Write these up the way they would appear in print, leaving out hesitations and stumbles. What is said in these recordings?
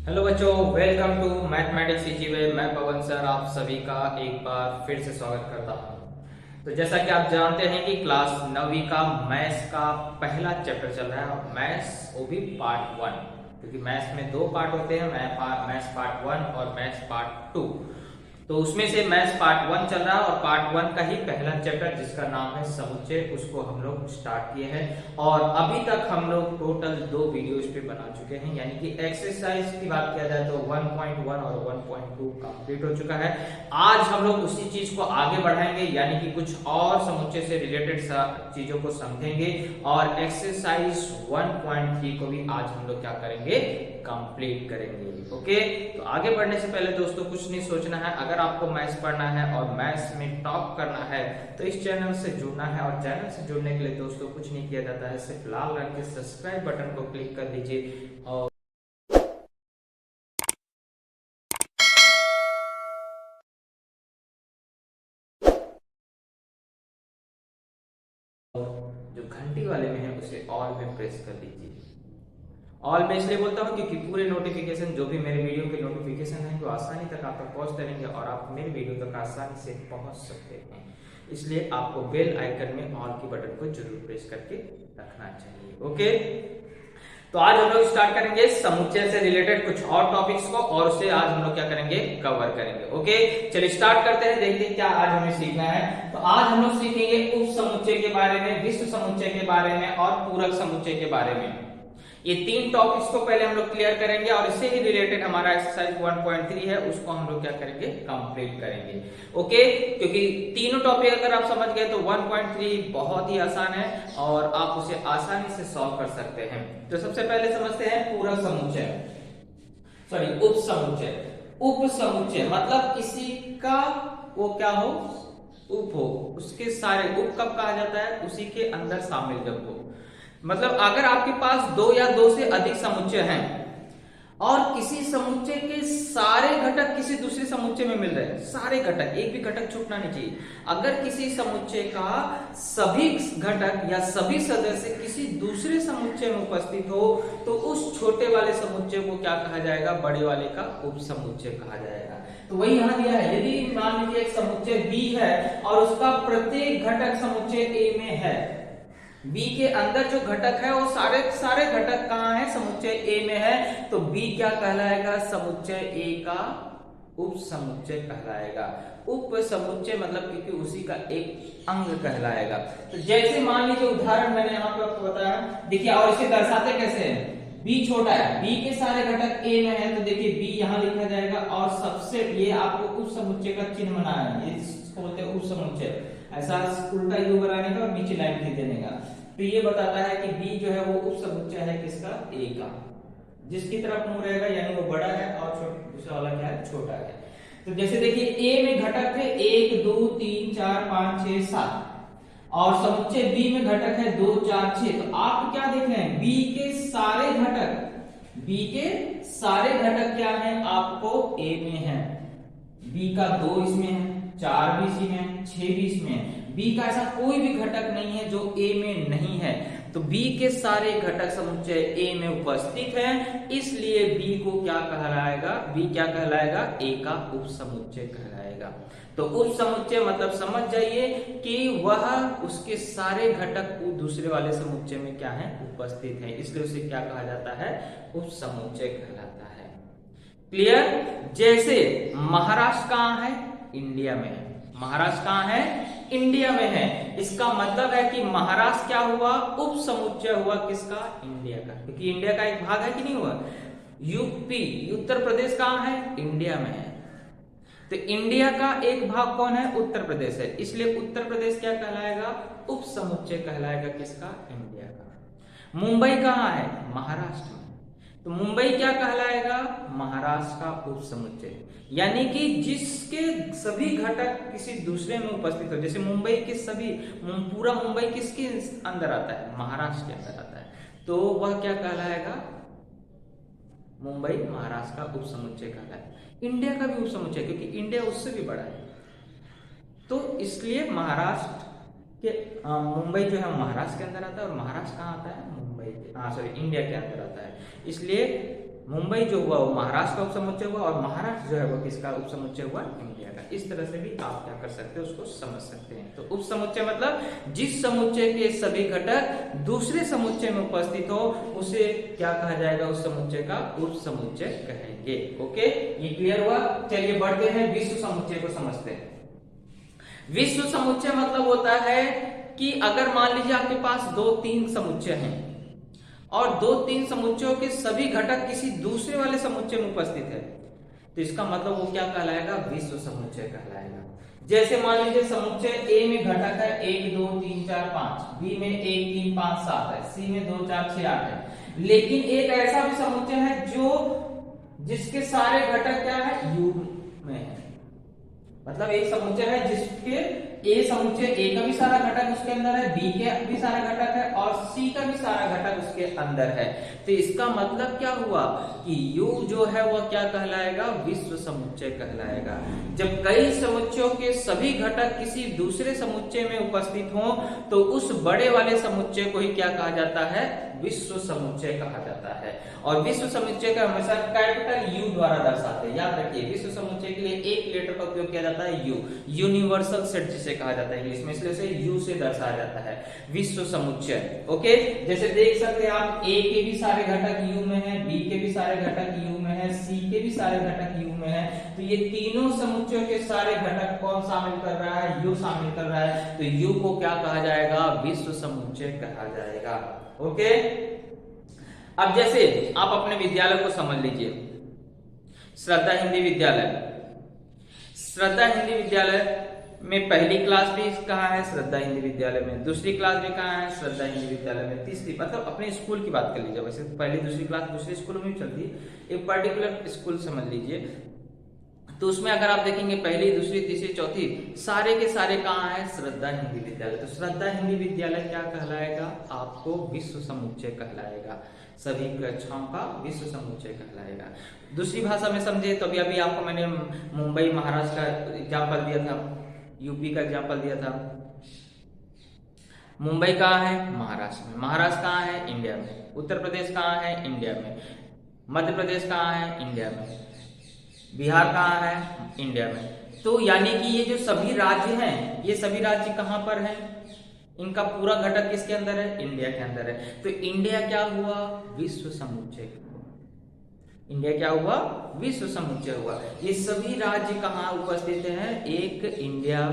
Hello बच्चों, welcome to mathematics easy way. मैं Pawan sir आप सभी का एक बार फिर से स्वागत करता हूँ। तो जैसा कि आप जानते हैं कि क्लास 9वीं का मैथ्स का पहला चैप्टर चल रहा है, मैथ्स वो भी पार्ट 1, क्योंकि मैथ्स में दो पार्ट होते हैं, मैथ्स पार्ट 1 और मैथ्स पार्ट 2। तो उसमें से मैथ्स पार्ट 1 चल रहा है और पार्ट 1 का ही पहला चैप्टर जिसका नाम है समुच्चय, उसको हम लोग स्टार्ट किए हैं। और अभी तक हम लोग टोटल 2 वीडियो इस पे बना चुके हैं, यानी कि एक्सरसाइज की बात किया जाए तो 1.1 और 1.2 कंप्लीट हो चुका है। आज हम लोग उसी चीज को आगे बढ़ाएंगे, यानी कि कुछ और समुच्चय से रिलेटेड चीजों को समझेंगे और एक्सरसाइज 1.3 को भी आज हम लोग क्या करेंगे, कंप्लीट करेंगे। ओके, तो आगे बढ़ने से पहले दोस्तों कुछ नहीं सोचना है। अगर आपको मैथ्स पढ़ना है और मैथ्स में टॉप करना है तो इस चैनल से जुड़ना है, और चैनल से जुड़ने के लिए दोस्तों कुछ नहीं किया जाता है, सिर्फ लाल रंग के सब्सक्राइब बटन को क्लिक कर दीजिए और जो घंटी वाले में है उसे ऑल में प्रेस कर दीजिए। ऑल में इसलिए बोलता हूँ क्योंकि पूरे नोटिफिकेशन, जो भी मेरे वीडियो के नोटिफिकेशन हैं, वो आसानी तक आप तक पहुंचते रहेंगे और आप मेरे वीडियो तक आसानी से पहुंच सकते हैं। इसलिए आपको बेल आइकन में ऑल की बटन को जरूर प्रेस करके रखना चाहिए। ओके, तो आज हम लोग स्टार्ट करेंगे समुच्चय से रिलेटेड कुछ और टॉपिक्स को, और उसे आज हम लोग क्या करेंगे, कवर करेंगे। ओके, चलिए स्टार्ट करते हैं, देखते हैं क्या आज हमें सीखना है। तो आज हम लोग सीखेंगे उप समुच्चय के बारे में, विश्व समुच्चय के बारे में और पूरक समुच्चय के बारे में। ये 3 टॉपिक्स को पहले हम लोग क्लियर करेंगे और इससे ही रिलेटेड हमारा एक्सरसाइज 1.3 है, उसको हम लोग क्या करेंगे, कंप्लीट करेंगे। ओके, क्योंकि तीनों टॉपिक अगर आप समझ गए तो 1.3 बहुत ही आसान है और आप उसे आसानी से सॉल्व कर सकते हैं। तो सबसे पहले समझते हैं पूरक समुच्चय, सॉरी उप समुच्चय। उप समुच्चय मतलब किसी का वो क्या हो, उप हो, उसके सारे उप कब कहा जाता है, उसी के अंदर शामिल जब हो। मतलब अगर आपके पास 2 या 2 से अधिक समुच्चय हैं और किसी समुच्चय के सारे घटक किसी दूसरे समुच्चय में मिल रहे हैं, सारे घटक, एक भी घटक छूटना नहीं चाहिए। अगर किसी समुच्चय का सभी घटक या सभी सदस्य किसी दूसरे समुच्चय में उपस्थित हो तो उस छोटे वाले समुच्चय को क्या कहा जाएगा, बड़े वाले का उप समुच्चय कहा जाएगा। तो वही यहां दिया है, यदि मान लीजिए एक समुच्चय बी है और उसका प्रत्येक घटक समुच्चय ए में है, बी के अंदर जो घटक है वो सारे घटक कहाँ है, समुच्चय ए में है, तो बी क्या कहलाएगा, समुच्चय ए का उप समुच्चय कहलाएगा। उप समुच्चय मतलब क्योंकि उसी का एक अंग कहलाएगा। तो जैसे मान लीजिए उदाहरण मैंने यहाँ पे आपको बताया, देखिए, और इसे दर्शाते कैसे हैं, बी छोटा है, बी के सारे घटक ए में है, तो देखिए बी यहाँ लिखा जाएगा और सबसे ये आपको उप समुच्चय का चिन्ह बनाना है, ये इसको बोलते हैं उप समुच्चय। ऐसा उल्टा यू बनाने का और नीचे लाइन खींच देने का। तो ये बताता है कि बी जो है वो उप समुच्चय है किसका, ए का। जिसकी तरफ मुंह रहेगा यानी वो बड़ा है और दूसरा वाला क्या है, छोटा है। तो जैसे देखिए ए में घटक है 1 2 3 4 5 6 7 और समुच्चय बी में घटक है 2 4 6। तो आप क्या देख रहे हैं, बी के सारे घटक क्या है, आपको ए में है। बी का 2 इसमें है, 4 भी इसी में है, 6 भी इसमें है। बी का ऐसा कोई भी घटक नहीं है जो ए में नहीं है। तो बी के सारे घटक समुच्चय ए में उपस्थित हैं, इसलिए बी को क्या कहलाएगा, बी क्या कहलाएगा, ए का उप समुच्चय कहलाएगा। तो उप समुच्चय मतलब समझ जाइए कि वह उसके सारे घटक दूसरे वाले समुच्चय में क्या है, उपस्थित है, इसलिए उसे क्या कहा जाता है, उप समुच्चय कहलाता है। क्लियर। जैसे महाराष्ट्र कहाँ है, इंडिया में है। महाराष्ट्र कहाँ है, इंडिया में है। इसका मतलब है कि महाराष्ट्र क्या हुआ, उप समुच्चय हुआ किसका, इंडिया का, क्योंकि इंडिया का एक भाग है कि नहीं हुआ। यूपी, उत्तर प्रदेश कहाँ है, इंडिया में है। तो इंडिया का एक भाग कौन है, उत्तर प्रदेश है, इसलिए उत्तर प्रदेश क्या कहलाएगा, उप समुच्चय कहलाएगा किसका, इंडिया का। मुंबई कहाँ है, महाराष्ट्र में, तो मुंबई क्या कहलाएगा, महाराष्ट्र का उप समुच्चय। यानी कि जिसके सभी घटक किसी दूसरे में उपस्थित हो, जैसे मुंबई के सभी, पूरा मुंबई किसके अंदर आता है, महाराष्ट्र के अंदर आता है, तो वह क्या कहलाएगा, मुंबई महाराष्ट्र का उप समुच्चय कहलाएगा। इंडिया का भी उप समुच्चय, क्योंकि इंडिया उससे भी बड़ा है, तो इसलिए महाराष्ट्र के मुंबई जो है महाराष्ट्र के अंदर आता है और महाराष्ट्र कहाँ आता है, मुंबई के, सॉरी, इंडिया के अंदर आता है। इसलिए मुंबई जो हुआ वो महाराष्ट्र का उपसमुच्चय हुआ, और महाराष्ट्र जो है वो किसका उपसमुच्चय हुआ? इंडिया का। इस तरह से भी आप क्या कर सकते हो, उसको समझ सकते हैं। तो उपसमुच्चय मतलब जिस समुच्चय के सभी घटक दूसरे समुच्चय में उपस्थित हो उसे क्या कहा जाएगा? उस समुच्चय का उपसमुच्चय कहेंगे। ओके, ये क्लियर हुआ? चलिए बढ़ते हैं, विश्व समुच्चय को समझते हैं। विश्व समुच्चय मतलब होता है कि अगर मान लीजिए आपके पास 2-3 समुच्चय हैं और 2-3 समुच्चयों के सभी घटक किसी दूसरे वाले समुच्चय में उपस्थित है, तो इसका मतलब वो क्या कहलाएगा? विश्व समुच्चय कहलाएगा। जैसे मान लीजिए समुच्चय ए में घटक है 1 2 3 4 5, बी में 1 3 5 7 है, सी में 2 4 6 8 है, लेकिन एक ऐसा भी समुच्चय है जो जिसके सारे घटक क्या है? यू में है। मतलब एक समुच्चय है जिसके ए समुच्चय ए का भी सारा घटक उसके अंदर है, बी के भी सारा घटक है और सी का भी सारा घटक उसके अंदर है। तो इसका मतलब क्या हुआ कि यू जो है वह क्या कहलाएगा? विश्व समुच्चय कहलाएगा। जब कई समुच्चयों के सभी घटक किसी दूसरे समुच्चय में उपस्थित हों तो उस बड़े वाले समुच्चय को ही क्या कहा जाता है? विश्व समुच्चय कहा जाता है। और विश्व समुच्चय का हमेशा कैपिटल यू द्वारा दर्शाते हैं। याद रखिए, विश्व समुच्चय के लिए एक लेटर का उपयोग किया जाता है यू, यूनिवर्सल सेट जिसे कहा जाता है इंग्लिश में, इसलिए उसे यू से दर्शाया जाता है, विश्व समुच्चय। ओके, जैसे देख सकते हैं आप, ए के भी सारे घटक यू में है, बी के भी सारे घटक यू में है, सी के भी सारे घटक यू में है। तो ये तीनों समुच्चयों के सारे घटक कौन शामिल कर रहा है? यू शामिल कर रहा है। तो यू को क्या कहा जाएगा? विश्व समुच्चय कहा जाएगा। ओके, अब जैसे आप अपने विद्यालय को समझ लीजिए, श्रद्धा हिंदी विद्यालय। श्रद्धा हिंदी विद्यालय में पहली क्लास भी कहाँ है? श्रद्धा हिंदी विद्यालय में। दूसरी क्लास भी कहाँ है? श्रद्धा हिंदी विद्यालय में। तीसरी, मतलब अपने स्कूल की बात कर लीजिए, वैसे पहली दूसरी क्लास दूसरे स्कूलों में भी चलती है, एक पर्टिकुलर स्कूल समझ लीजिए। तो उसमें अगर आप देखेंगे पहली दूसरी तीसरी चौथी सारे के सारे कहाँ है? श्रद्धा हिंदी विद्यालय। तो श्रद्धा हिंदी विद्यालय क्या कहलाएगा? आपको विश्व समुच्चय कहलाएगा। सभी कक्षाओं का विश्व समुच्चय कहलाएगा। दूसरी भाषा में समझे तो अभी आपको मैंने मुंबई महाराष्ट्र का एग्जाम्पल दिया था, यूपी का एग्जाम्पल दिया था। मुंबई कहाँ है? महाराष्ट्र में। महाराष्ट्र कहाँ है? इंडिया में। उत्तर प्रदेश कहाँ है? इंडिया में। मध्य प्रदेश कहाँ है? इंडिया में। बिहार कहाँ है? इंडिया में। तो यानी कि ये जो सभी राज्य हैं, ये सभी राज्य कहाँ पर हैं? इनका पूरा घटक किसके अंदर है? इंडिया के अंदर है। तो इंडिया क्या हुआ? विश्व समुच्चय। इंडिया क्या हुआ? विश्व समुच्चय हुआ। ये सभी राज्य कहाँ उपस्थित हैं? एक इंडिया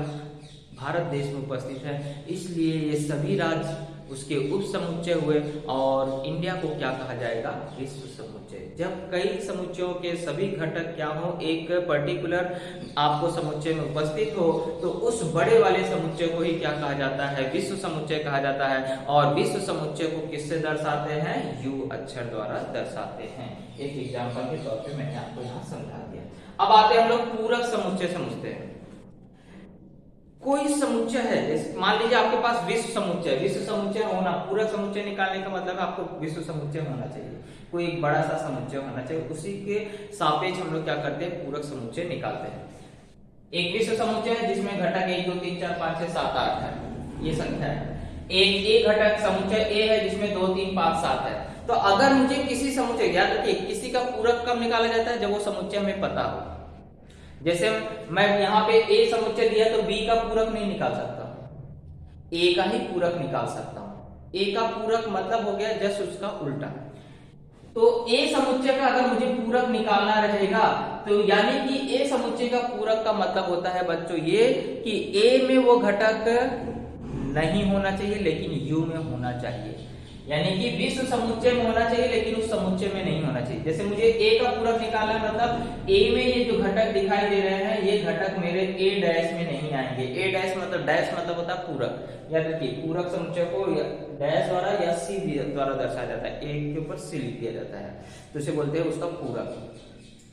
भारत देश में उपस्थित है, इसलिए ये सभी राज्य उसके उप समुच्चय हुए और इंडिया को क्या कहा जाएगा? विश्व समुच्चय। जब कई समुच्चयों के सभी घटक क्या हो, एक पर्टिकुलर आपको समुच्चय में उपस्थित हो, तो उस बड़े वाले समुच्चय को ही क्या कहा जाता है? विश्व समुच्चय कहा जाता है। और विश्व समुच्चय को किससे दर्शाते हैं? यू अक्षर द्वारा दर्शाते हैं। एक एग्जाम्पल के तौर पे मैंने आपको यहाँ समझा दिया। अब आते हैं हम लोग पूरक समुच्चय समझते हैं। कोई समुच्चय है, जैसे मान लीजिए आपके पास विश्व समुच्चय, विश्व समुच्चय होना, पूरक समुच्चय निकालने का मतलब आपको विश्व समुच्चय होना चाहिए, कोई एक बड़ा सा समुच्चय होना चाहिए, उसी के सापेक्ष हम लोग क्या करते हैं? पूरक समुच्चय निकालते हैं। एक विश्व समुच्चय है जिसमें घटक 1 2 3 4 5 6 7 8 है, ये संख्या है। एक घटक समुच्चय ए है जिसमें 2 3 5 7 है। तो अगर मुझे किसी समुच्चय, याद रखिए किसी का पूरक कब निकाला जाता है? जब वो समुच्चय हमें पता हो। जैसे मैं यहाँ पे ए समुच्चय दिया तो बी का पूरक नहीं निकाल सकता, ए का ही पूरक निकाल सकता हूँ। ए का पूरक मतलब हो गया जस्ट उसका उल्टा। तो ए समुच्चय का अगर मुझे पूरक निकालना रहेगा तो यानी कि ए समुच्चय का पूरक का मतलब होता है बच्चों ये कि ए में वो घटक नहीं होना चाहिए लेकिन यू में होना चाहिए। यानी कि विश्व समुच्चय में होना चाहिए लेकिन उस समुच्चय में नहीं होना चाहिए। जैसे मुझे ए का पूरक निकालना है, मतलब ए में ये जो घटक दिखाई दे रहे हैं ये घटक मेरे ए डैश में नहीं आएंगे। ए डैश मतलब होता है पूरक। याद रखिए पूरक समुच्चय को डैश द्वारा या सी द्वारा दर्शाया जाता है, ए के ऊपर सी लिख दिया जाता है, तो इसे बोलते हैं उसका पूरक।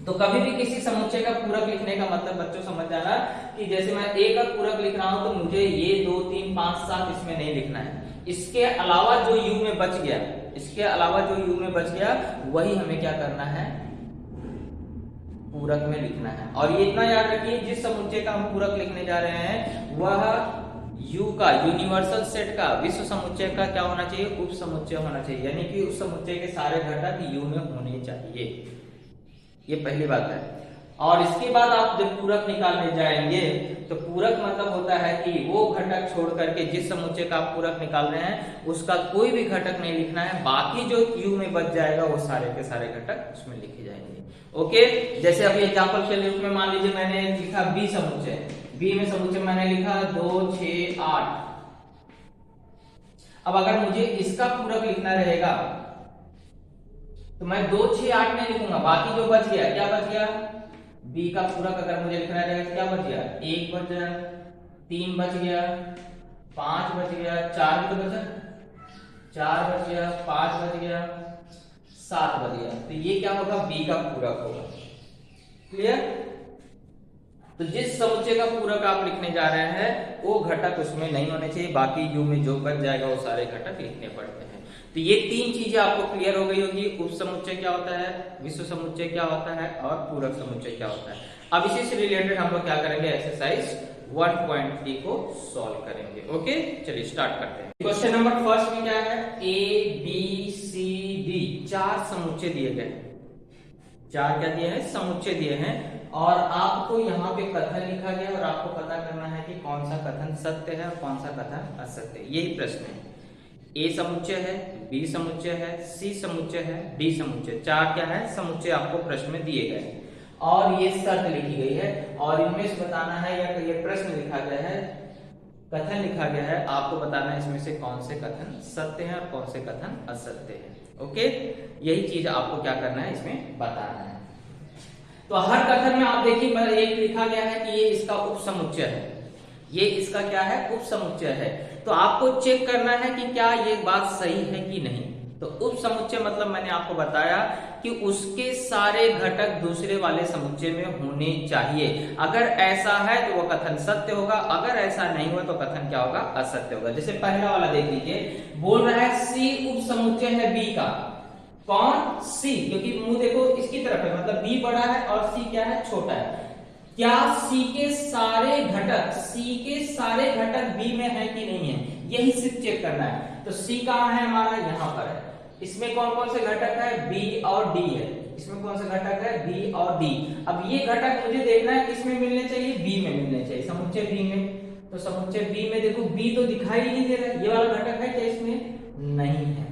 तो कभी भी किसी समुच्चय का पूरक लिखने का मतलब बच्चों समझ जाना कि जैसे मैं ए का पूरक लिख रहा हूं तो मुझे ये 2 3 5 7 इसमें नहीं लिखना है, इसके अलावा जो यू में बच गया, इसके अलावा जो यू में बच गया वही हमें क्या करना है? पूरक में लिखना है। और ये इतना याद रखिए जिस समुच्चय का हम पूरक लिखने जा रहे हैं वह U का, यूनिवर्सल सेट का, विश्व समुच्चय का क्या होना चाहिए? उप समुच्चय होना चाहिए, यानी कि उस समुच्चय के सारे घटक U में होने चाहिए। ये पहली बात है। और इसके बाद आप जब पूरक निकालने जाएंगे तो पूरक मतलब होता है कि वो घटक छोड़ करके जिस समुच्चय का आप पूरक निकाल रहे हैं उसका कोई भी घटक नहीं लिखना है, बाकी जो U में बच जाएगा वो सारे के सारे घटक उसमें लिखे जाएंगे। ओके, जैसे अभी एग्जांपल के लिए उसमें मान लीजिए मैंने लिखा बी समुच्चय, बी में समुच्चय मैंने लिखा 2 6 8। अब अगर मुझे इसका पूरक लिखना रहेगा तो मैं 2 6 8 नहीं लिखूंगा, बाकी जो बच गया, क्या बच गया? बी का पूरक अगर मुझे लिखना रहेगा तो क्या बच गया? 1 बच गया, 3 बच गया, 5 बच गया, 4 भी तो बचा, 4 बच गया, 5 बच गया, 7 बच गया। तो ये क्या होगा? बी का पूरक होगा। क्लियर? तो जिस समुच्चय का पूरक आप लिखने जा रहे हैं वो घटक उसमें नहीं होने चाहिए, बाकी U में जो बच जाएगा वो सारे घटक लिखने पड़ते हैं। तो ये तीन चीजें आपको क्लियर हो गई होगी, उप समुच्चय क्या होता है, विश्व समुच्चय क्या होता है और पूरक समुच्चय क्या होता है। अब इसी से रिलेटेड हम लोग क्या करेंगे, एक्सरसाइज 1.3 को सॉल्व करेंगे। ओके, चलिए स्टार्ट करते हैं। क्वेश्चन नंबर फर्स्ट में क्या है? A B C D 4 समुच्चय दिए गए, 4 क्या दिए हैं? समुच्चय दिए हैं, और आपको यहाँ पे कथन लिखा गया और आपको पता करना है कि कौन सा कथन सत्य है और कौन सा कथन असत्य है। यही प्रश्न है। ए समुच्चय है, बी समुच्चय है, सी समुच्चय है, डी समुच्चय, 4 क्या है? समुच्चय आपको प्रश्न में दिए गए और ये शर्त लिखी गई है और इनमें से बताना है, या ये प्रश्न लिखा गया है, कथन लिखा गया है, आपको बताना है इसमें से कौन से कथन सत्य है और कौन से कथन असत्य है। ओके, यही चीज आपको क्या करना है, इसमें बताना है। तो हर कथन में आप देखिए एक लिखा गया है कि ये इसका उप समुच्चय है, ये इसका क्या है? उप समुच्चय है। तो आपको चेक करना है कि क्या ये बात सही है कि नहीं। तो उप समुच्चय मतलब मैंने आपको बताया कि उसके सारे घटक दूसरे वाले समुच्चय में होने चाहिए। अगर ऐसा है तो वो कथन सत्य होगा, अगर ऐसा नहीं हुआ तो कथन क्या होगा? असत्य होगा। जैसे पहला वाला देख लीजिए, बोल रहा है सी उप समुच्चय है बी का। कौन? सी, क्योंकि मुंह देखो इसकी तरफ है, मतलब बी बड़ा है और सी क्या है? छोटा है। क्या सी के सारे घटक, सी के सारे घटक बी में है कि नहीं है, यही सिर्फ चेक करना है। तो सी कहां है हमारा? यहां पर है। इसमें कौन कौन से घटक है? बी और डी है। इसमें कौन से घटक है? बी और डी। अब ये घटक मुझे देखना है किसमें मिलने चाहिए? बी में मिलने चाहिए, समुच्चय बी में। तो समुच्चय बी में देखो बी तो दिखाई ही नहीं दे रहा है, ये वाला घटक है क्या इसमें? नहीं है।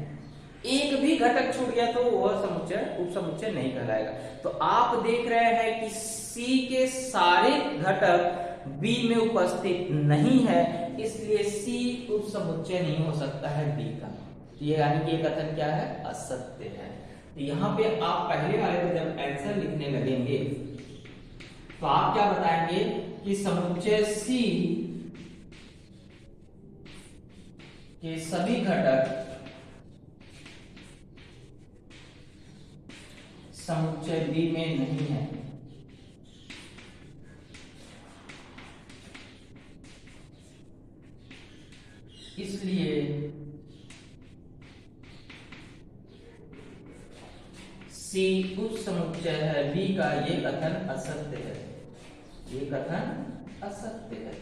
एक भी घटक छूट गया तो वह समुच्चय उप समुच्चय नहीं कहलाएगा। तो आप देख रहे हैं कि सी के सारे घटक बी में उपस्थित नहीं है, इसलिए सी उप समुच्चय नहीं हो सकता है बी का। ये यानी कि ये कथन क्या है? असत्य है। तो यहाँ पे आप पहले वाले पे जब आंसर लिखने लगेंगे तो आप क्या बताएंगे कि समुच्चय सी के सभी घटक समुच्चय बी में नहीं है, इसलिए सी उप समुच्चय है बी का। ये कथन असत्य है, ये कथन असत्य है।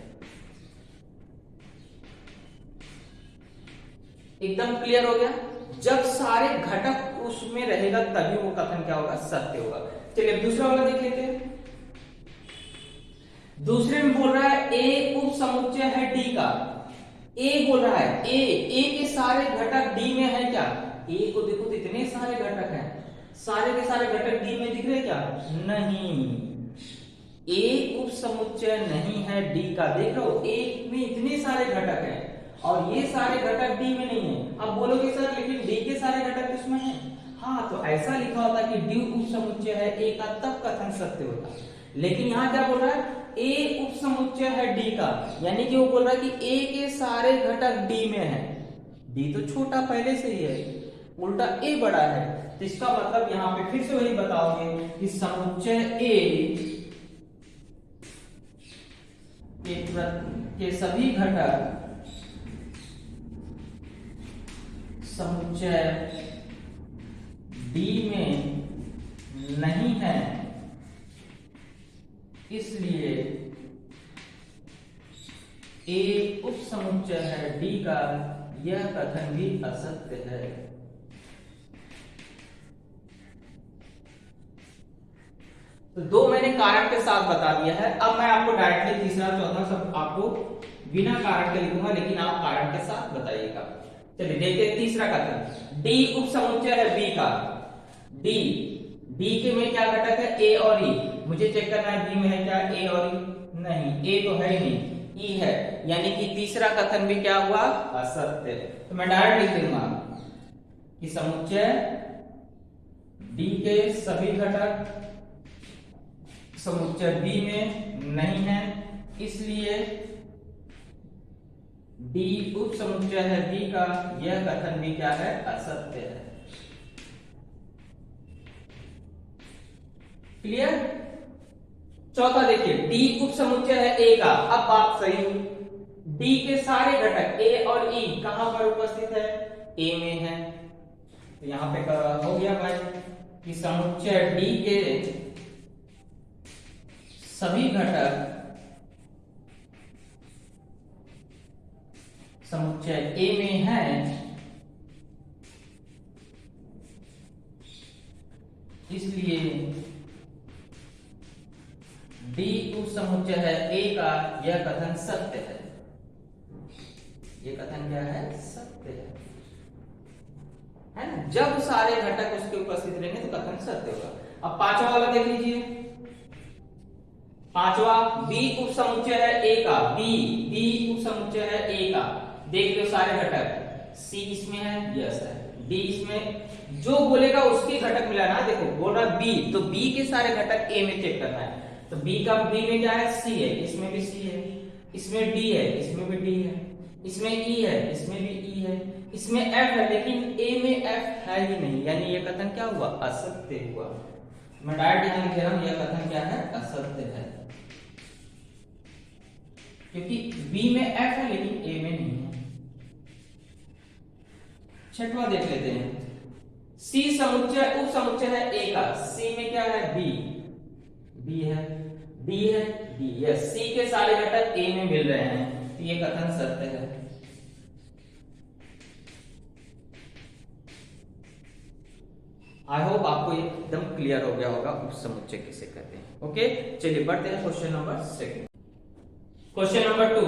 एकदम क्लियर हो गया? जब सारे घटक उसमें रहेगा तभी वो कथन क्या होगा? सत्य होगा। चलिए दूसरा वाला देख लेते हैं। दूसरे में बोल रहा है ए उप समुच्चय है डी का। ए बोल रहा है ए के सारे घटक डी में है क्या? ए को देखो तो इतने सारे घटक हैं, सारे के सारे घटक डी में दिख रहे क्या? नहीं, ए उप समुच्चय नहीं है डी का। देख लो ए में इतने सारे घटक हैं और ये सारे घटक डी में नहीं है। अब बोलोगे सर लेकिन डी के सारे घटक इसमें हैं। हाँ, तो ऐसा लिखा होता कि डी उप समुच्चय है ए का, तब कथन सत्य होता। लेकिन यहाँ क्या बोल रहा है? ए उप समुच्चय है डी का, यानी कि वो बोल रहा है कि ए के सारे घटक डी में है। डी तो छोटा पहले से ही है, उल्टा ए बड़ा है। तो इसका मतलब यहाँ पे फिर से वही बताओगे कि समुच्चय ए के सभी घटक समुच्चय डी में नहीं है, इसलिए ए उप समुच्चय है डी का, यह कथन भी असत्य है। तो दो मैंने कारण के साथ बता दिया है। अब मैं आपको डायरेक्टली तीसरा चौथा सब आपको बिना कारण के लिखूंगा, लेकिन आप कारण के साथ बताइएगा। चलिए देखते हैं तीसरा कथन। डी उप समुच्चय है बी का। डी डी के में क्या घटक है, ए और ई। मुझे चेक करना है बी में है क्या ए और ई, नहीं ए तो है ही नहीं, ई है, यानी कि तीसरा कथन भी क्या हुआ, असत्य। तो मैं डायरेक्ट लिख दूंगा कि समुच्चय डी के सभी घटक समुच्चय बी में नहीं है, इसलिए डी उप समुच्चय है बी का, यह कथन भी क्या है, असत्य है। क्लियर। चौथा देखिए, डी उप समुच्चय है ए का। अब बात सही, डी के सारे घटक ए और ई कहां पर उपस्थित है, ए में है। तो यहां पे हो गया भाई कि समुच्चय डी के सभी घटक समुच्चय ए में है, इसलिए डी उप समुच्चय है ए का, यह कथन सत्य है। यह कथन क्या है, सत्य है ना। जब सारे घटक उसके उपस्थित रहेंगे तो कथन सत्य होगा। अब पांचवा वाला देख लीजिए। पांचवा, बी उप समुच्चय है ए का। बी उप समुच्चय है ए का। देख लो सारे घटक, सी इसमें है, यस है, डी इसमें, जो बोलेगा उसके घटक मिलाना। देखो बोल रहा बी, तो बी के सारे घटक ए में चेक करना है। तो बी का, बी में क्या है, सी है, इसमें भी सी है, इसमें डी है, इसमें भी डी है, इसमें ई है, इसमें भी ई है, इसमें एफ है, लेकिन ए में एफ है ही नहीं, यानी ये कथन क्या हुआ, असत्य हुआ। मैं डायरेक्ट यहां लिख रहा हूं, यह कथन क्या है, असत्य है, क्योंकि बी में एफ है लेकिन ए में नहीं है। छठवां देख लेते हैं। सी समुच्चय उप समुच्चय है ए का। सी में क्या है, बी, बी है, डी है, डी, यस, सी के सारे घटक ए में मिल रहे हैं, तो ये कथन सत्य है। आई होप आपको एकदम क्लियर हो गया होगा उप समुच्चय किसे कहते हैं। ओके, चलिए बढ़ते हैं क्वेश्चन नंबर 2। क्वेश्चन नंबर 2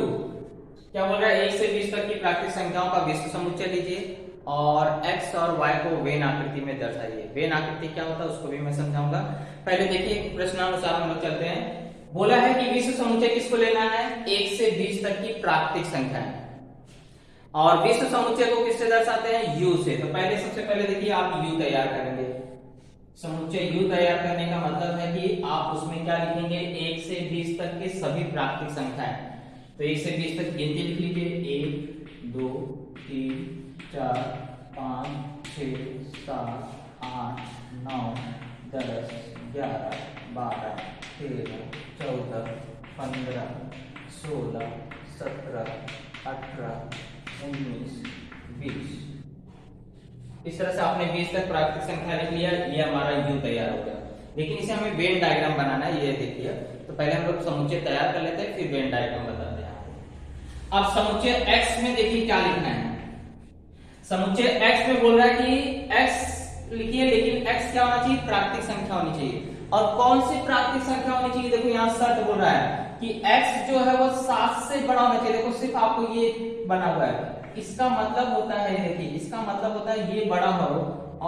क्या बोल रहा है, 1 से 20 तक की प्राकृतिक संख्याओं का विश्व समुच्चय लीजिए और x और y को वेन आकृति में दर्शाइए। वेन आकृति क्या होता है उसको भी मैं समझाऊंगा। पहले देखिए प्रश्नानुसार हम लोग चलते हैं। बोला है कि विश्व समुच्चय किसको लेना है, 1 से 20 तक की प्राकृतिक संख्याएं, और विश्व समुच्चय को किससे दर्शाते हैं, u से। तो पहले सबसे पहले देखिए आप u तैयार करेंगे। समुच्चय u तैयार करने का मतलब है कि आप उसमें क्या लिखेंगे, 1 से 20 तक के सभी प्राकृतिक संख्याएं। तो 1 से 20 तक गिनती लिख लीजिए, 1 2 3 4 5 6 7 8 9 10 11 12 13 14 15 16 17 18 19 20। इस तरह से आपने 20 तक प्राकृतिक संख्या लिख लिया, ये हमारा u तैयार हो गया। लेकिन इसे हमें वेन डायग्राम बनाना है, ये देखिए। तो पहले हम लोग समुच्चय तैयार कर लेते हैं, फिर वेन डायग्राम बताते हैं आपको। अब समुच्चय x में देखिए क्या लिखना है। समुच्चय x में बोल रहा है कि x लिखिए, लेकिन x क्या होना चाहिए, प्राकृतिक संख्या होनी चाहिए। और कौन सी प्राकृतिक संख्या होनी चाहिए, देखो यहाँ शर्त बोल रहा है कि x जो है वो 7 से बड़ा होना चाहिए। देखो सिर्फ आपको ये बना हुआ है, इसका मतलब होता है, देखिए इसका मतलब होता है ये बड़ा हो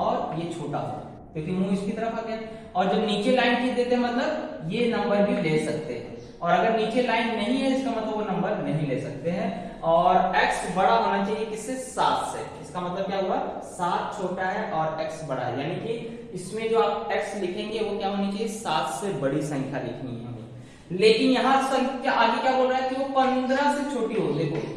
और ये छोटा हो, क्योंकि मुंह इसकी तरफ आ गया। और जब नीचे लाइन खींच देते हैं मतलब ये नंबर भी ले सकते हैं, और अगर नीचे लाइन नहीं है इसका मतलब वो नंबर नहीं ले सकते हैं। और x बड़ा होना चाहिए किससे, 7 से। इसका मतलब क्या हुआ, 7 छोटा है और x बड़ा है, यानी कि इसमें जो आप x लिखेंगे वो क्या होनी चाहिए, 7 से बड़ी संख्या लिखनी है हमें। लेकिन यहाँ संख्या आगे क्या बोल रहा है कि वो 15 से छोटी हो। देखो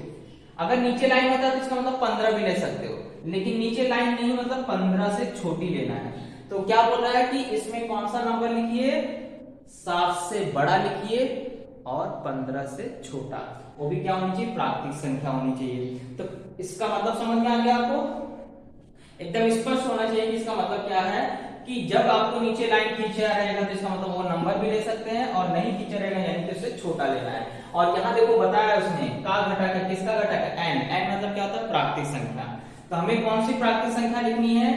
अगर नीचे लाइन होता है तो इसका मतलब 15 भी ले सकते हो, लेकिन नीचे लाइन नहीं मतलब 15 से छोटी लेना है। तो क्या बोल रहा है कि इसमें कौन सा नंबर लिखिए, 7 से बड़ा लिखिए और 15 से छोटा, वो भी क्या होनी चाहिए, प्राकृतिक संख्या होनी चाहिए। तो इसका मतलब समझ में आ गया आपको, एकदम स्पष्ट होना चाहिए कि इसका मतलब क्या है कि जब आपको नीचे लाइन खींचा रहेगा तो इसका मतलब वो नंबर भी ले सकते हैं, और नहीं खींचा रहेगा यानी कि उससे छोटा लेना है। और यहाँ देखो बताया उसने का घटक है, किसका घटक है, n। n मतलब क्या होता है, प्राकृतिक संख्या। तो हमें कौन सी प्राकृतिक संख्या लिखनी है,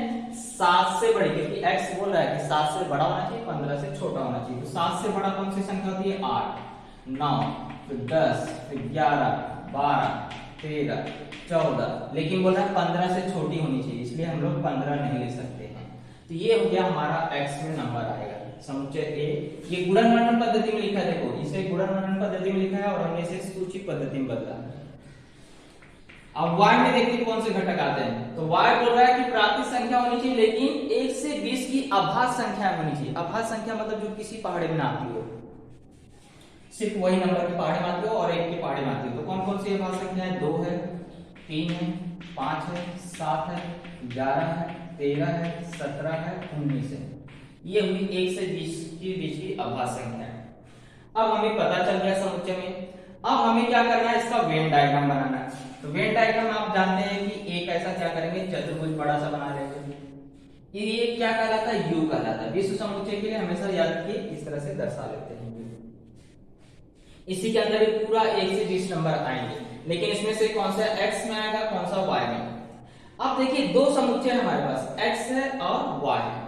7 से बड़ी, क्योंकि x बोल रहा है कि 7 से बड़ा होना चाहिए, 15 से छोटा होना चाहिए। तो 7 से बड़ा कौन सी संख्या होती है, 8, 9, फिर 10, फिर 11, 12, 13, 14, लेकिन बोल रहा है 15 से छोटी होनी चाहिए, इसलिए हम लोग 15 नहीं ले सकते हैं। तो ये हो गया हमारा x में नंबर आएगा समुच्चय A। ये गुणन वर्णन पद्धति में लिखा है, देखो इसे गुणन वर्णन पद्धति में लिखा है और हमने इसे सूची पद्धति में बदला है। अब y में देखिए कौन से घटक आते हैं, तो y बोल रहा है कि प्राकृतिक संख्या होनी चाहिए लेकिन 1 से 20 की अभाज्य संख्या होनी चाहिए। अभाज्य संख्या मतलब जो किसी पहाड़े में ना आती हो, सिर्फ वही नंबर के पहाड़े में आती हो और एक के पहाड़े में आती हो। तो कौन कौन सी अभाज्य संख्या है, 2 है, 3 है, 5 है, 7 है, 11 है, 13 है, 17 है, 19 है। ये हुई 1 से 20 के बीच की अभाज्य संख्या है। अब हमें पता चल गया समुच्चय में। अब हमें क्या करना है, इसका वेन डायग्राम बनाना है। तो वेन डायग्राम आप जानते हैं कि एक ऐसा क्या करेंगे, चतुर्भुज बड़ा सा बना लेंगे। ये क्या कहलाता है, यू कहलाता है। विश्व समुच्चय के लिए हमेशा याद रखिए इस तरह से दर्शा लेते हैं। इसी के अंदर पूरा 1 से 20 नंबर आएंगे, लेकिन इसमें से कौन सा x में आएगा, कौन सा y में। अब देखिए दो समुच्चय हमारे पास x है और y है।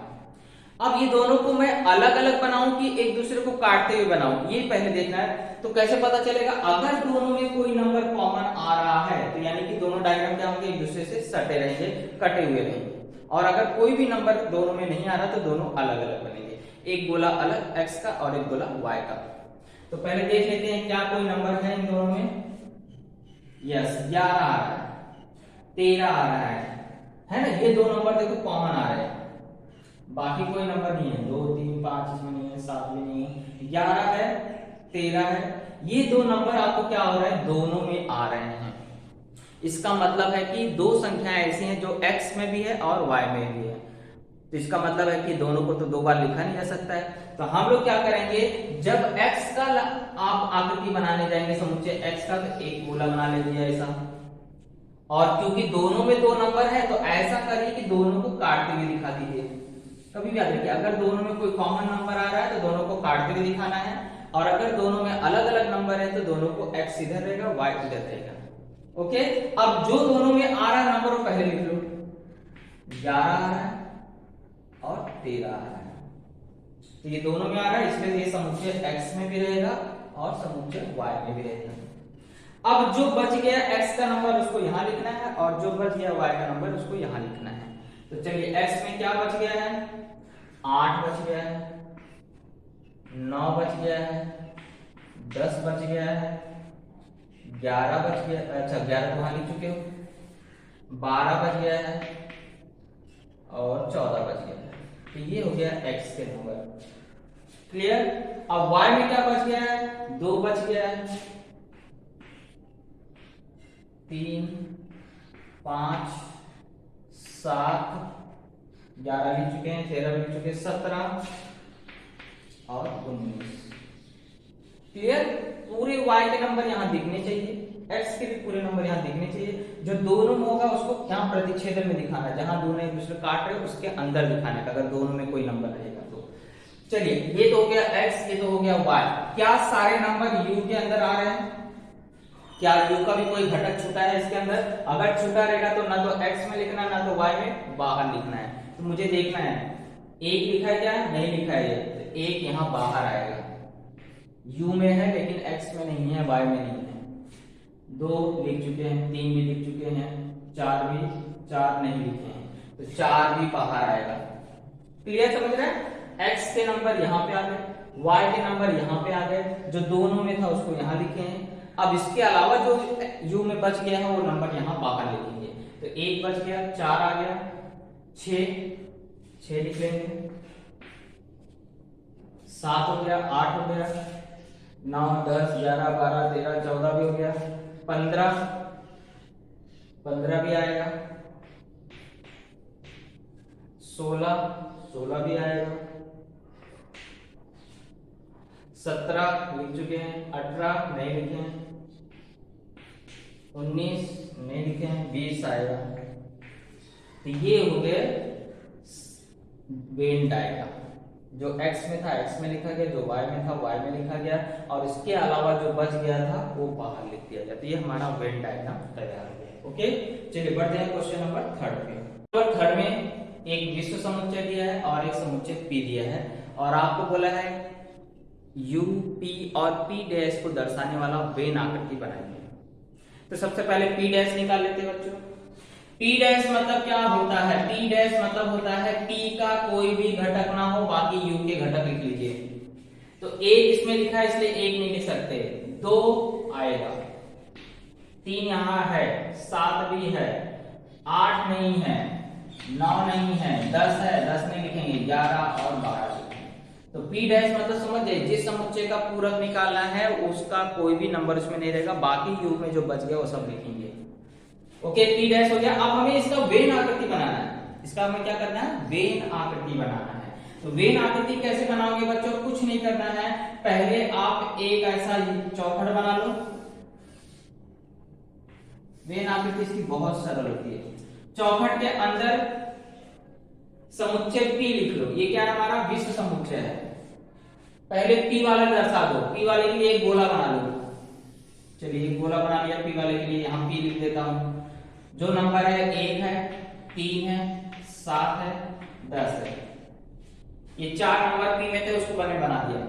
अब ये दोनों को मैं अलग अलग बनाऊं कि एक दूसरे को काटते हुए बनाऊं, ये पहले देखना है। तो कैसे पता चलेगा, अगर दोनों में कोई नंबर कॉमन आ रहा है तो यानी कि दोनों डायग्राम क्या होंगे, एक दूसरे से सटे रहेंगे, कटे हुए रहेंगे। और अगर कोई भी नंबर दोनों में नहीं आ रहा तो दोनों अलग अलग बनेंगे, एक गोला अलग x का और एक गोला y का। तो पहले देख लेते हैं क्या कोई नंबर है इन दोनों में। यस, 11 आ रहा है, 13 आ रहा है ना, ये दो नंबर देखो कॉमन आ रहे हैं। बाकी कोई नंबर नहीं है, 2, 3, 5 इसमें नहीं है, 7 भी नहीं है, 11 है, 13 है। ये दो नंबर आपको क्या हो रहा है, दोनों में आ रहे हैं। इसका मतलब है कि दो संख्याएं ऐसी हैं जो x में भी है और y में भी है। तो इसका मतलब है कि दोनों को तो दो बार लिखा नहीं जा सकता है। तो हम लोग क्या करेंगे, जब x का आप आकृति बनाने जाएंगे समुच्चय x का, तो एक गोला बना लीजिए ऐसा। और क्योंकि दोनों में दो नंबर है तो ऐसा करिए कि दोनों को काटते हुए दिखा दीजिए। कभी भी याद रखिए, अगर दोनों में कोई कॉमन नंबर आ रहा है तो दोनों को काटते हुए दिखाना है, और अगर दोनों में अलग अलग नंबर है तो दोनों को x इधर रहेगा, y इधर रहेगा। ओके, अब जो दोनों में आ रहा है नंबर वो पहले लिख लो। 11 आ रहा है और 13 आ रहा है, तो ये दोनों में आ रहा है, इसलिए ये समुच्चय x में भी रहेगा और समुच्चय y में भी रहेगा। अब जो बच गया x का नंबर उसको यहां लिखना है, और जो बच गया y का नंबर उसको यहां लिखना है। तो चलिए x में क्या बच गया है, 8 बच गया है, 9 बच गया है, 10 बच गया है, 11 बच गया, अच्छा 11 तो वहां लिख चुके हो, 12 बच गया है और 14 बच गया है। तो ये हो गया x के नंबर। क्लियर। अब y में क्या बच गया है, 2 बच गया है, 3, 5, 7, 11 लिख चुके हैं, 13 लिख चुके हैं, 17 और 19। क्लियर। पूरे y के नंबर यहां दिखने चाहिए, x के भी पूरे नंबर यहां दिखने चाहिए। जो दोनों में होगा उसको यहां प्रतिच्छेदन में दिखाना है, जहां दोनों एक दूसरे काट रहे हैं उसके अंदर दिखाना है, अगर दोनों में कोई नंबर रहेगा तो। चलिए ये तो हो गया x, ये तो हो गया y। क्या सारे नंबर u के अंदर आ रहे हैं, क्या u का भी कोई घटक छूटा है इसके अंदर? अगर छूटा रहेगा तो ना तो x में लिखना है ना तो y में बाहर लिखना है। तो मुझे देखना है एक लिखा है क्या, नहीं लिखा है, तो एक यहाँ बाहर आएगा, u में है लेकिन x में नहीं है, y में नहीं है। 2 लिख चुके हैं, 3 भी लिख चुके हैं, 4 नहीं लिखे हैं, तो 4 भी बाहर आएगा। क्लियर, समझ रहे हैं? x के नंबर यहाँ पे आ गए, y के नंबर यहाँ पे आ गए, जो दोनों में था उसको यहाँ लिखे हैं। अब इसके अलावा जो u में बच गया है वो नंबर यहाँ बाहर लिखेंगे। तो 1 बच गया, 4 आ गया, 6 लिख लेंगे, 7 हो गया, 8 हो गया, 9, 10, 11, 12, 13, 14 भी हो गया, 15 भी आएगा, 16 भी आएगा, 17 लिख चुके हैं, 18 नहीं लिखे हैं, 19 नहीं लिखे हैं, 20 आएगा। तो ये हो गए वेन डायग्राम। जो x में था x में लिखा गया, जो y में था y में लिखा गया, और इसके अलावा जो बच गया था वो बाहर लिख दिया गया। तो ये हमारा वेन डायग्राम तैयार हो गया। ओके, चलिए बढ़ते हैं क्वेश्चन नंबर 3 पे। नंबर 3 में एक विश्व समुच्चय दिया है और एक समुच्चय P दिया है, और आपको बोला है U, P और P डैश को दर्शाने वाला वेन आकृति बनाइए। तो सबसे पहले P डैश निकाल लेते हैं बच्चों। P डैश मतलब क्या होता है? P डैश मतलब होता है P का कोई भी घटक ना हो, बाकी U के घटक लिख लीजिए। तो एक इसमें लिखा है इसलिए एक नहीं लिख सकते, 2 आएगा, 3 यहाँ है, 7 भी है, 8 नहीं है, 9 नहीं है, 10 है, 10 नहीं लिखेंगे, 11 और 12 लिखेंगे। तो P डैश मतलब समझ गए, जिस समुच्चय का पूरक निकालना है उसका कोई भी नंबर उसमें नहीं रहेगा, बाकी U में जो बच गया वो सब लिखेंगे। ओके, P डैश हो गया। अब हमें इसका वेन आकृति बनाना है। इसका हमें क्या करना है? वेन आकृति बनाना है। तो वेन आकृति कैसे बनाओगे बच्चों? कुछ नहीं करना है, पहले आप एक ऐसा चौखट बना लो। वेन आकृति इसकी बहुत सरल होती है। चौखट के अंदर समुच्चय P लिख लो। ये क्या है? हमारा विश्व समुच्चय है। पहले P वाला दर्शा दो। P वाले के लिए एक गोला बना लो। चलिए एक गोला बना लिया P वाले के लिए, यहां P लिख देता हूं। जो नंबर है 1 है, 3 है, 7 है, 10 है, ये 4 नंबर P में थे, उसको मैंने बना दिया।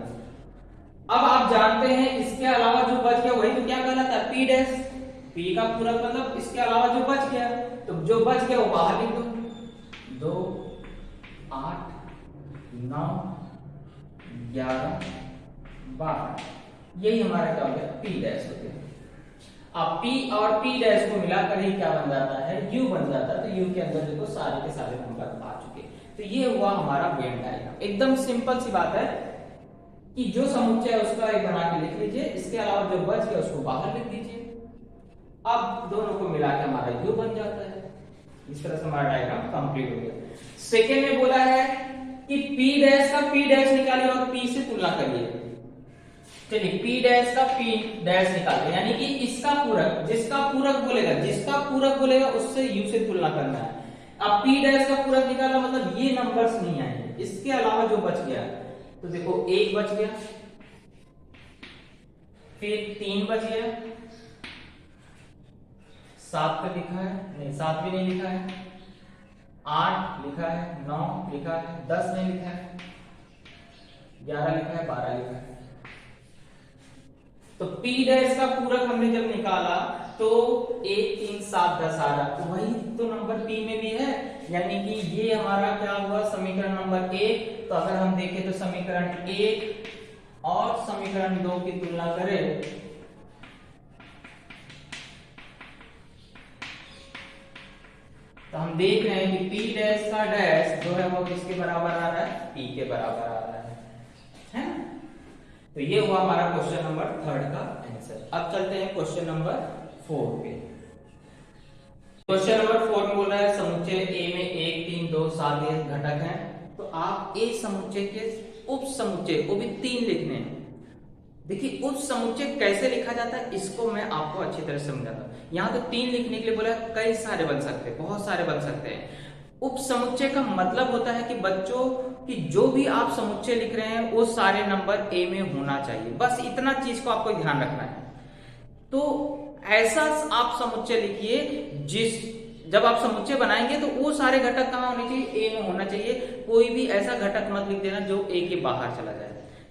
अब आप जानते हैं इसके अलावा जो बच गया वही तो क्या कहलाता है? P dash. P का पूरक मतलब इसके अलावा जो बच गया, तो जो बच गया वो बाहर लिख दो। 2, 8, 9, 11, 12, यही हमारा क्या हो गया? P डैश हो गया। अब P और P डैश को मिलाकर ही क्या बन जाता है? U बन जाता है। तो U के अंदर देखो सारे के सारे नंबर आ चुके। तो ये हुआ हमारा वेन डायग्राम। एकदम सिंपल सी बात है कि जो समुच्चय है उसका एक बना के लिख लीजिए, इसके अलावा जो बच गया उसको बाहर लिख दीजिए। अब दोनों को मिला के हमारा U बन जाता है। इस तरह से हमारा डायग्राम कंप्लीट हो गया। सेकेंड में बोला है कि P डैश का P डैश निकालिए और P से तुलना करिए। चलिए P डैश का P डैश निकालते, यानी कि इसका पूरक, जिसका पूरक बोलेगा उससे U से तुलना करना है। अब P डैश का पूरक निकाला मतलब ये नंबर्स नहीं आएंगे, इसके अलावा जो बच गया, तो देखो 1 बच गया, फिर 3 बच गया, 7 पे लिखा है, नहीं 7 भी नहीं लिखा है, 8 लिखा है, 9 लिखा है, 10 नहीं लिखा है, 11 लिखा है, 12 लिखा है। तो P डैश का पूरक हमने जब निकाला तो 1, 3, 7, 10 आ रहा, तो वही तो नंबर P में भी है, यानी कि ये हमारा क्या हुआ? समीकरण नंबर 1। तो अगर हम देखें तो समीकरण 1 और समीकरण 2 की तुलना करें तो हम देख रहे हैं कि P डैश का डैश जो है वो किसके बराबर आ रहा है? P के बराबर आ रहा है ना? तो ये हुआ हमारा क्वेश्चन नंबर 3 का आंसर। अब चलते हैं क्वेश्चन नंबर 4 पे। क्वेश्चन नंबर 4 में बोला है समुच्चय A में 1, 3, 2, 7 ये घटक हैं, तो आप A समुच्चय के उप समुच्चय को भी 3 लिखने हैं। देखिए उप समुच्चय कैसे लिखा जाता है इसको मैं आपको अच्छी तरह समझाता हूं। यहाँ तो 3 लिखने के लिए बोला है, कई सारे बन सकते हैं, बहुत सारे बन सकते हैं। उप समुच्चय का मतलब होता है कि बच्चों कि जो भी आप समुच्चय लिख रहे हैं वो सारे नंबर A में होना चाहिए, बस इतना चीज को आपको ध्यान रखना है। तो ऐसा आप समुच्चय लिखिए जब आप समुच्चय बनाएंगे तो वो सारे घटक कहाँ होने चाहिए? A में होना चाहिए। कोई भी ऐसा घटक मत लिख देना जो A के बाहर चला जाए।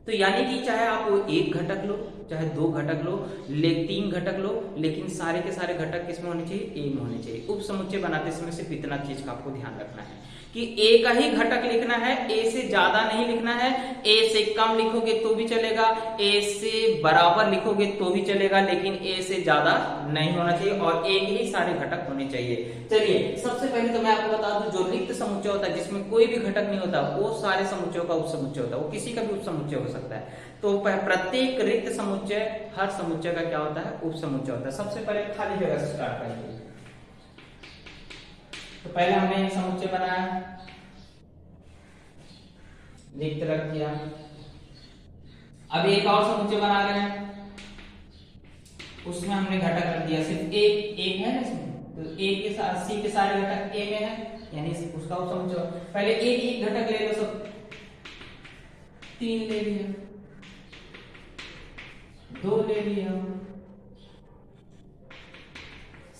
तो यानी कि चाहे आप वो 1 घटक लो, चाहे 2 घटक लो, 3 घटक लो, लेकिन सारे के सारे घटक किसमें होने चाहिए? A में होने चाहिए। उप समुच्चय बनाते समय सिर्फ इतना चीज का आपको ध्यान रखना है कि A का ही घटक लिखना है, A से ज्यादा नहीं लिखना है। A से कम लिखोगे तो भी चलेगा, A से बराबर लिखोगे तो भी चलेगा, लेकिन A से ज्यादा नहीं होना चाहिए और A के ही सारे घटक होने चाहिए। चलिए सबसे पहले तो मैं आपको बता दूं, जो रिक्त समुच्चय होता है जिसमें कोई भी घटक नहीं होता वो सारे समुच्चयों का उप समुच्चय होता है, वो किसी का भी उप समुच्चय हो सकता है। तो प्रत्येक रिक्त समुच्चय हर समुच्चय का क्या होता है? उप समुच्चय होता है। सबसे पहले खाली जगह से स्टार्ट करेंगे। तो पहले हमने एक समुच्चय बनाया, रिक्त रख दिया। अब एक और समुच्चय बना रहे हैं, उसमें हमने घटक रख दिया, सिर्फ एक है ना इसमें, तो ए के साथ सी के सारे घटक ए में है, यानी उसका उपसमुच्चय। पहले एक एक घटक ले लो, सब 3 ले लिया, 2 ले लिया,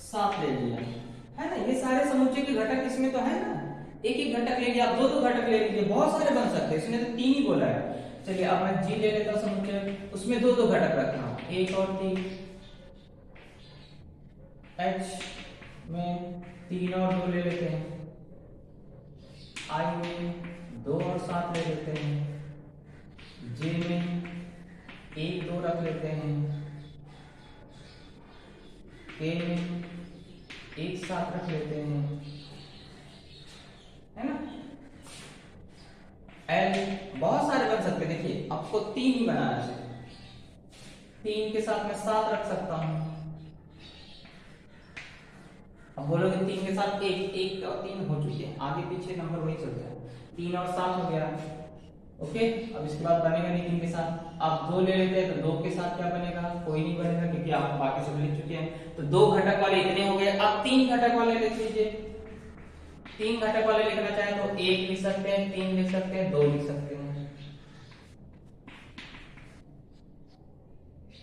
7 ले लिया, है ना। ये सारे समुच्चय के घटक इसमें तो है ना, एक एक घटक ले लिया। आप 2 घटक ले लीजिए, बहुत सारे बन सकते हैं, इसने तो 3 ही बोला है। चलिए अब मैं जी ले लेता हूं समुच्चय, उसमें 2 घटक रखना, 1 और 3, एच में 3 और 2 ले लेते हैं, आई में 2 और 7 ले लेते हैं, जे में 1 2 रख लेते हैं, के में 1 7 रख लेते हैं, है ना। एल बहुत सारे बन सकते हैं, देखिए आपको 3 ही बनाना है, 3 के साथ मैं 7 रख सकता हूं। अब बोलोगे 3 के साथ 1 और 3 हो चुके हैं, आगे पीछे नंबर वही चलता है, 3 और 7 हो गया। ओके, अब इसके बाद बनेगा नहीं 3 के साथ। आप 2 ले लेते हैं, तो 2 के साथ क्या बनेगा, कोई नहीं बनेगा, क्योंकि आप बाकी सब लिख चुके हैं। तो 2 घटक वाले इतने हो गए। अब 3 घटक वाले लिख लीजिए, 3 घटक वाले लिखना चाहे तो 1 लिख सकते हैं, 3 लिख सकते हैं, 2 लिख सकते हैं,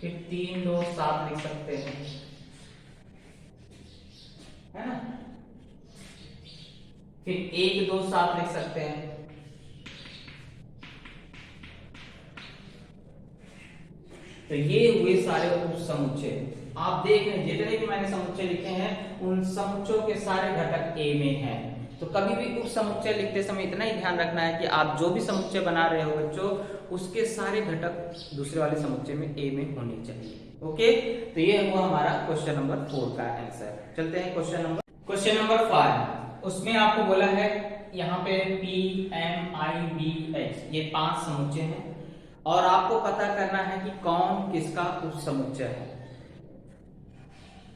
फिर 3 2 7 लिख सकते हैं, है ना। फिर 1 2 7 लिख सकते हैं। तो ये हुए सारे उपसमुच्चय। आप देख रहे हैं जितने भी मैंने समुच्चय लिखे हैं उन समुच्चयों के सारे घटक ए में हैं। तो कभी भी उपसमुच्चय लिखते समय इतना ही ध्यान रखना है कि आप जो भी समुच्चय बना रहे हो बच्चों, उसके सारे घटक दूसरे वाले समुच्चय में ए में होने चाहिए। ओके, तो ये हुआ हमारा क्वेश्चन नंबर 4 का आंसर। चलते हैं क्वेश्चन नंबर 5। उसमें आपको बोला है यहाँ पे पी एम आई बी एच, ये 5 समुच्चय हैं और आपको पता करना है कि कौन किसका उपसमुच्चय है।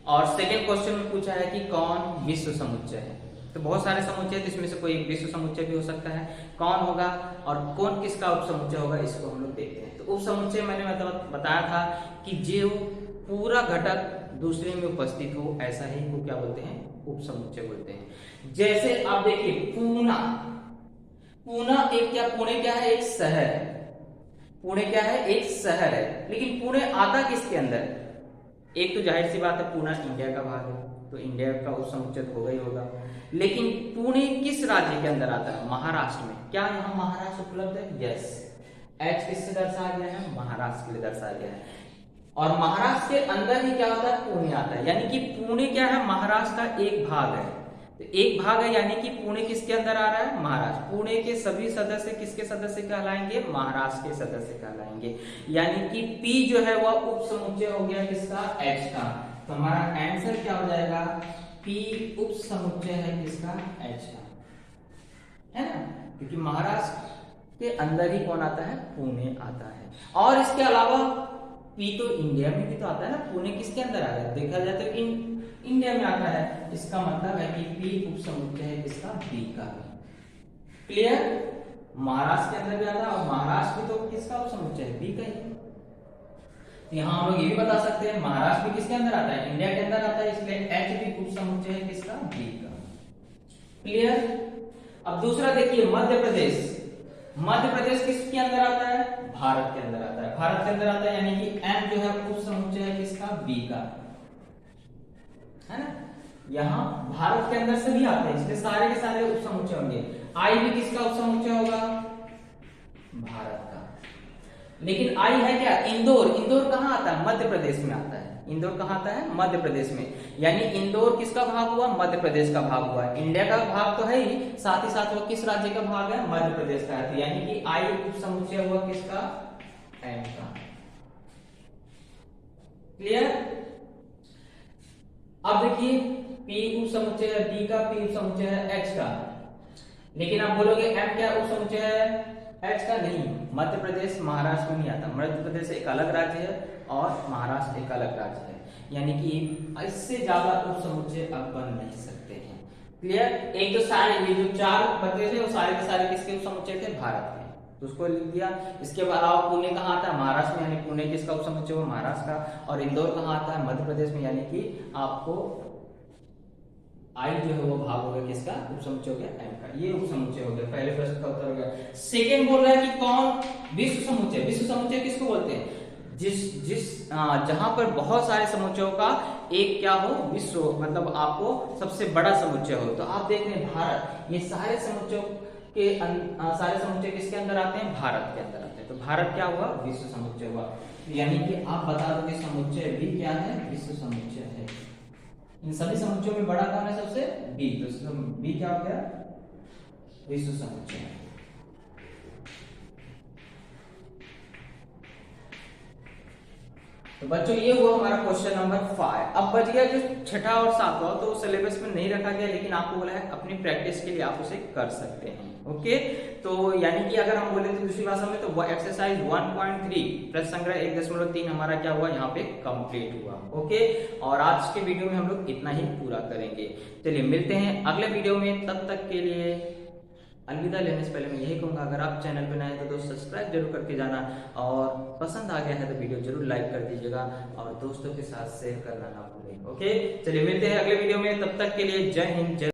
और सेकेंड क्वेश्चन में पूछा है कि कौन विश्व समुच्चय है। तो बहुत सारे समुच्चय हैं, इसमें से कोई एक विश्व समुच्चय भी हो सकता है। कौन होगा और कौन किसका उपसमुच्चय होगा, इसको हम लोग देखते हैं। तो उपसमुच्चय मैंने मतलब बताया था कि जो पूरा घटक दूसरे में उपस्थित हो, ऐसा ही को क्या बोलते हैं, उपसमुच्चय बोलते हैं। जैसे आप देखिए पूना एक पुणे क्या है, एक शहर है। पुणे क्या है, एक शहर है, लेकिन पुणे आता किसके अंदर। एक तो जाहिर सी बात है पुणे इंडिया का भाग है, तो इंडिया का उपसमुच्चय होगा ही होगा। लेकिन पुणे किस राज्य के अंदर आता है, महाराष्ट्र में। क्या यहाँ महाराष्ट्र उपलब्ध है, यस। एच किससे दर्शाया गया है, महाराष्ट्र के लिए दर्शाया गया है। और महाराष्ट्र के अंदर ही क्या होता है, पुणे आता है। यानी कि पुणे क्या है, महाराष्ट्र का एक भाग है। तो एक भाग है, यानी कि पुणे किसके अंदर आ रहा है, महाराष्ट्र। पुणे के सभी सदस्य किसके सदस्य कहलाएंगे, महाराष्ट्र के सदस्य कहलाएंगे। यानी कि पी जो है वह उपसमुच्चय हो गया किसका, एच का। तो हमारा आंसर क्या हो जाएगा, पी उपसमुच्चय है किसका, एच का, है ना। क्योंकि महाराष्ट्र के अंदर ही कौन आता है, पुणे आता है। और इसके अलावा पी तो इंडिया में भी तो आता है ना, पुणे किसके अंदर आ रहा है, देखा जाए तो इंडिया में आता है। इसका मतलब है कि पी उपसमुच्चय है किसका, बी का। क्लियर, महाराष्ट्र के अंदर भी आता है और महाराष्ट्र भी तो किसका उपसमुच्चय है, बी का ही। यहाँ हम लोग ये भी बता सकते हैं महाराष्ट्र भी किसके अंदर आता है, इंडिया के अंदर आता है, इसलिए एच भी उपसमुच्चय है किसका, बी का। क्लियर। अब दूसरा देखिए मध्य प्रदेश किसके अंदर आता है, भारत के अंदर आता है। भारत के अंदर आता है, यानी कि एम जो है उपसमुच्चय है किसका, बी का, है ना। यहाँ भारत के अंदर से भी आते हैं, इसलिए सारे के सारे उपसमुच्चय होंगे। आई भी किसका उपसमुच्चय होगा, भारत का। लेकिन आई है क्या, इंदौर कहाँ आता है, मध्य प्रदेश में आता है। इंदौर कहाँ आता है, मध्य प्रदेश में। यानी इंदौर किसका भाग हुआ, मध्य प्रदेश का भाग हुआ। इंडिया का भाग तो है ही, साथ ही साथ वो किस राज्य का भाग है, मध्य प्रदेश का है। यानी कि आई उपसमुच्चय हुआ किसका, एम का। क्लियर। अब देखिए पी उपसमुच्चय है बी का, पी उपसमुच्चय है एच का। लेकिन आप बोलोगे एम क्या उपसमुच्चय है, एच का नहीं। मध्य प्रदेश महाराष्ट्र में नहीं आता। मध्य प्रदेश एक अलग राज्य है और महाराष्ट्र एक अलग राज्य है। यानी कि इससे ज्यादा उपसमुच्चय अब बन नहीं सकते हैं। क्लियर। एक तो सारे ये जो 4 प्रदेश है वो सारे के सारे किसके उपसमुच्चय थे, भारत के, तो उसको लिख दिया। इसके अलावा पुणे कहाँ आता है, महाराष्ट्र में, यानी पुणे किसका उपसमुच्चय हो, महाराष्ट्र का। और इंदौर कहाँ आता है, मध्य प्रदेश में, यानी कि आपको आई जो है वो भाग हो गया किसका, उपसमुच्चय हो गया एम का। ये उपसमुच्चय हो गया, पहले प्रश्न का उत्तर हो गया। सेकंड बोल रहा है कि कौन विश्व समुच्चय, विश्व समुच्चय किसको बोलते हैं, जहां पर बहुत सारे समुच्चयों का एक क्या हो, विश्व मतलब आपको सबसे बड़ा समुच्चय हो। तो आप देख रहे हैं भारत, ये सारे समुच्चयों के सारे समुच्चय किसके अंदर आते हैं, भारत के अंदर आते हैं। तो भारत क्या हुआ, विश्व समुच्चय हुआ। यानी कि आप बता दो कि समुच्चय भी क्या है, विश्व समुच्चय है। इन सभी समुच्चयों में बड़ा कौन है सबसे, बी। तो बी क्या हो गया, विश्व समुच्चय। तो बच्चों ये हुआ हमारा क्वेश्चन नंबर 5। अब बच गया जो छठा और सातवां, तो सिलेबस में नहीं रखा गया, लेकिन आपको बोला है अपनी प्रैक्टिस के लिए आप उसे कर सकते हैं। ओके, तो यानी कि अगर हम बोले तो दूसरी भाषा में, तो वो एक्सरसाइज 1.3 प्रश्न संग्रह 1.3 हमारा क्या हुआ, यहाँ पे कंप्लीट हुआ। ओके, और आज के वीडियो में हम लोग इतना ही पूरा करेंगे। चलिए मिलते हैं अगले वीडियो में, तब तक के लिए अलविदा लेने से पहले मैं यही कहूंगा, अगर आप चैनल पर नए हैं तो दोस्त सब्सक्राइब जरूर करके जाना, और पसंद आ गया है तो वीडियो जरूर लाइक कर दीजिएगा, और दोस्तों के साथ शेयर करना ना भूलें। ओके, चलिए मिलते हैं अगले वीडियो में, तब तक के लिए जय हिंद, जय